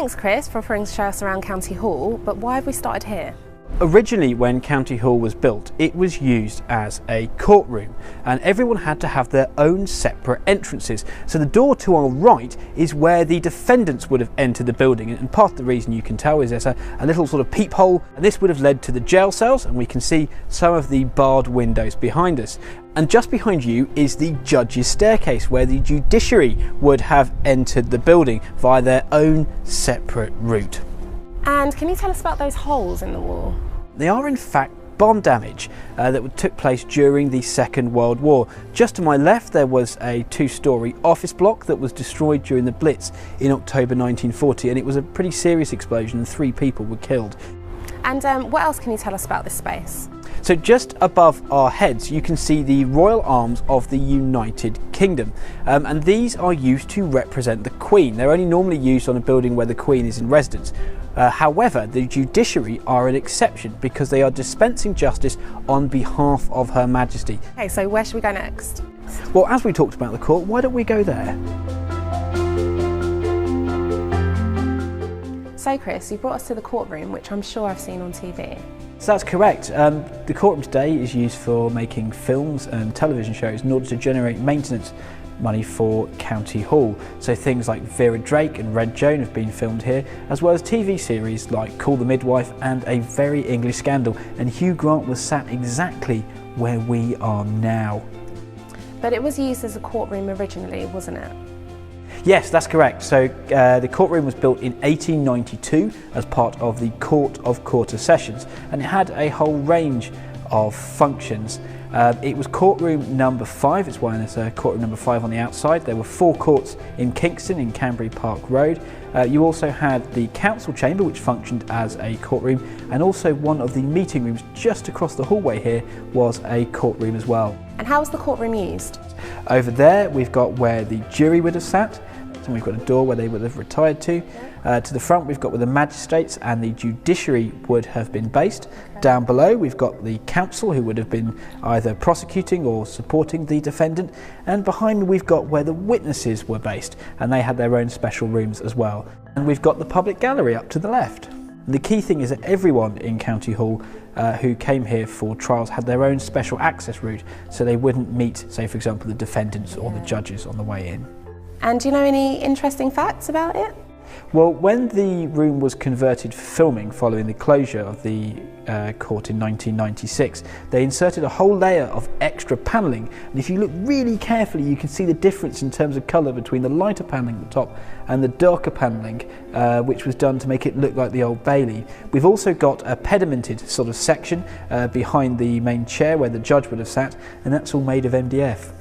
Thanks Chris for offering to show us around County Hall, but why have we started here? Originally, when County Hall was built, it was used as a courtroom and everyone had to have their own separate entrances. So the door to our right is where the defendants would have entered the building, and part of the reason you can tell is there's a little sort of peephole, and this would have led to the jail cells, and we can see some of the barred windows behind us. And just behind you is the judge's staircase, where the judiciary would have entered the building via their own separate route. And can you tell us about those holes in the wall? They are in fact bomb damage that took place during the Second World War. Just to my left there was a two-storey office block that was destroyed during the Blitz in October 1940, and it was a pretty serious explosion and 3 people were killed. And what else can you tell us about this space? So just above our heads you can see the Royal Arms of the United Kingdom, and these are used to represent the Queen. They're only normally used on a building where the Queen is in residence. However, the judiciary are an exception because they are dispensing justice on behalf of Her Majesty. Okay, so where should we go next? Well, as we talked about the court, why don't we go there? So Chris, you brought us to the courtroom, which I'm sure I've seen on TV. So that's correct. The courtroom today is used for making films and television shows in order to generate maintenance money for County Hall. So things like Vera Drake and Red Joan have been filmed here, as well as TV series like Call the Midwife and A Very English Scandal, and Hugh Grant was sat exactly where we are now. But it was used as a courtroom originally, wasn't it? Yes, that's correct. So the courtroom was built in 1892 as part of the Court of Quarter Sessions, and it had a whole range of functions. It was courtroom number 5, it's why there's a courtroom number 5 on the outside. There were 4 courts in Kingston in Canbury Park Road. You also had the council chamber, which functioned as a courtroom, and also one of the meeting rooms just across the hallway here was a courtroom as well. And how was the courtroom used? Over there we've got where the jury would have sat, and we've got a door where they would have retired to. To the front we've got where the magistrates and the judiciary would have been based. Down below we've got the counsel, who would have been either prosecuting or supporting the defendant, and behind me we've got where the witnesses were based, and they had their own special rooms as well. And we've got the public gallery up to the left. The key thing is that everyone in County Hall who came here for trials had their own special access route, so they wouldn't meet, say for example, the defendants or the judges on the way in. And do you know any interesting facts about it? Well, when the room was converted for filming following the closure of the court in 1996, they inserted a whole layer of extra panelling, and if you look really carefully you can see the difference in terms of colour between the lighter panelling at the top and the darker panelling, which was done to make it look like the Old Bailey. We've also got a pedimented sort of section behind the main chair where the judge would have sat, and that's all made of MDF.